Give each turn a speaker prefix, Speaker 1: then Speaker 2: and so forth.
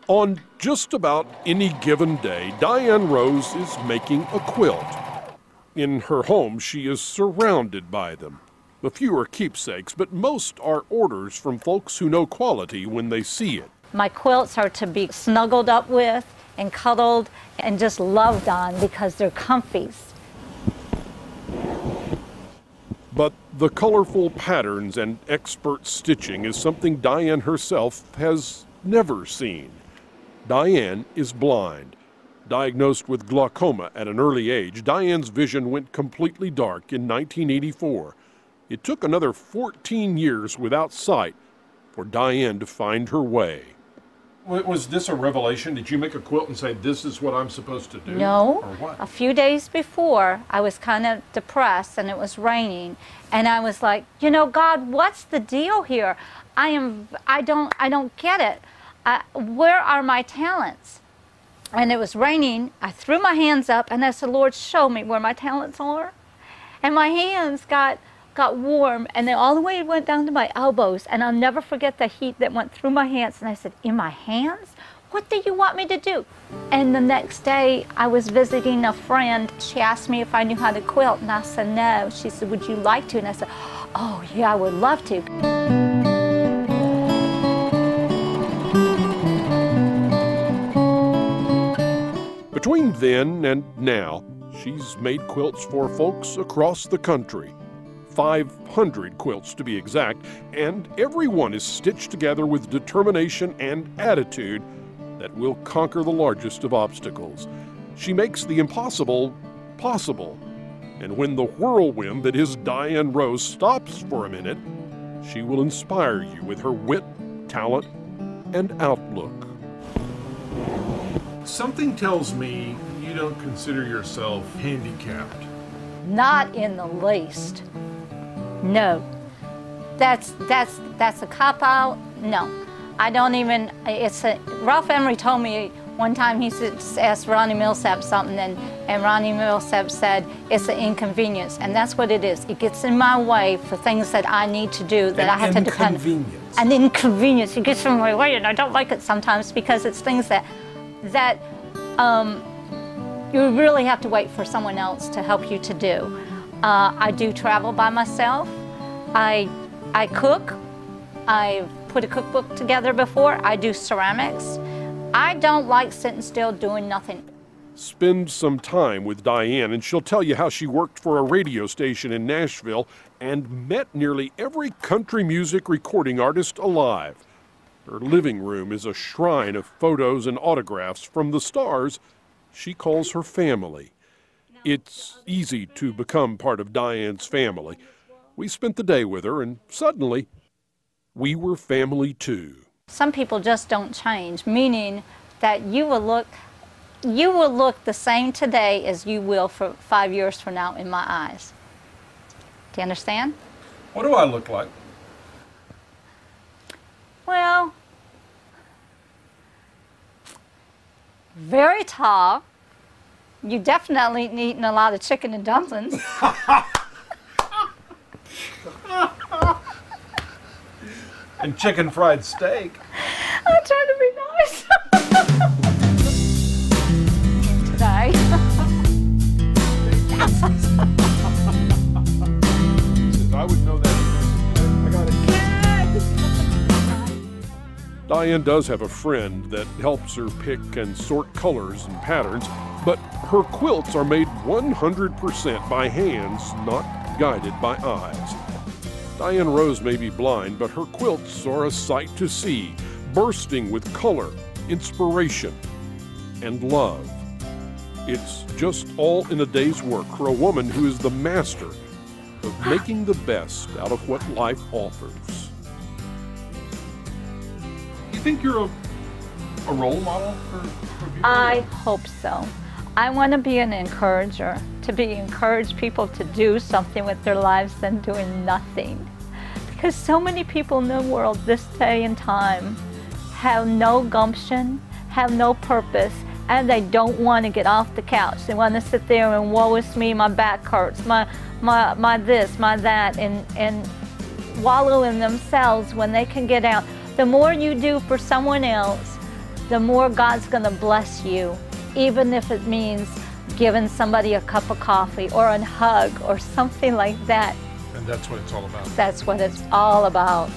Speaker 1: On just about any given day, Diane Rose is making a quilt. In her home, she is surrounded by them. A few are keepsakes, but most are orders from folks who know quality when they see it.
Speaker 2: My quilts are to be snuggled up with and cuddled and just loved on because they're comfies.
Speaker 1: But the colorful patterns and expert stitching is something Diane herself has never seen. Diane is blind. Diagnosed with glaucoma at an early age, Diane's vision went completely dark in 1984. It took another 14 years without sight for Diane to find her way. Was this a revelation? Did you make a quilt and say, this is what I'm supposed to do?
Speaker 2: No.
Speaker 1: Or what?
Speaker 2: A few days before, I was kind of depressed and it was raining. And I was like, you know, God, what's the deal here? I don't get it. Where are my talents? And it was raining. I threw my hands up and I said, Lord, show me where my talents are. And my hands got warm and they all the way went down to my elbows. And I'll never forget the heat that went through my hands. And I said, in my hands? What do you want me to do? And the next day I was visiting a friend. She asked me if I knew how to quilt and I said no. She said, would you like to? And I said, oh yeah, I would love to.
Speaker 1: Between then and now, she's made quilts for folks across the country. 500 quilts to be exact, and every one is stitched together with determination and attitude that will conquer the largest of obstacles. She makes the impossible possible. And when the whirlwind that is Diane Rose stops for a minute, she will inspire you with her wit, talent, and outlook. Something tells me you don't consider yourself handicapped.
Speaker 2: Not in the least. No. That's a cop-out. No. I don't even, Ralph Emery told me one time, he asked Ronnie Millsap something, and Ronnie Millsap said, it's an inconvenience, and that's what it is. It gets in my way for things that I need to do that I have to depend on. An inconvenience. It gets in my way, and I don't like it sometimes because it's things that you really have to wait for someone else to help you to do. I do travel by myself. I cook. I've put a cookbook together before. I do ceramics. I don't like sitting still doing nothing.
Speaker 1: Spend some time with Diane and she'll tell you how she worked for a radio station in Nashville and met nearly every country music recording artist alive. Her living room is a shrine of photos and autographs from the stars she calls her family. It's easy to become part of Diane's family. We spent the day with her and suddenly we were family too.
Speaker 2: Some people just don't change, meaning that you will look the same today as you will for 5 years from now in my eyes. Do you understand?
Speaker 1: What do I look like?
Speaker 2: Well, very tall. You definitely eaten a lot of chicken and dumplings.
Speaker 1: And chicken fried steak.
Speaker 2: I'm trying to be nice. Today.
Speaker 1: I would know that. I got it. Diane does have a friend that helps her pick and sort colors and patterns, but her quilts are made 100% by hands, not guided by eyes. Diane Rose may be blind, but her quilts are a sight to see, bursting with color, inspiration, and love. It's just all in a day's work for a woman who is the master of making the best out of what life offers. You think you're a role model for people?
Speaker 2: I hope so. I want to be an encourager, to encourage people to do something with their lives than doing nothing. Because so many people in the world this day and time have no gumption, have no purpose, and they don't want to get off the couch. They want to sit there and woe is me, my back hurts, my this, my that, and wallow in themselves when they can get out. The more you do for someone else, the more God's going to bless you, even if it means giving somebody a cup of coffee or a hug or something like that.
Speaker 3: And that's what it's all about.
Speaker 2: That's what it's all about.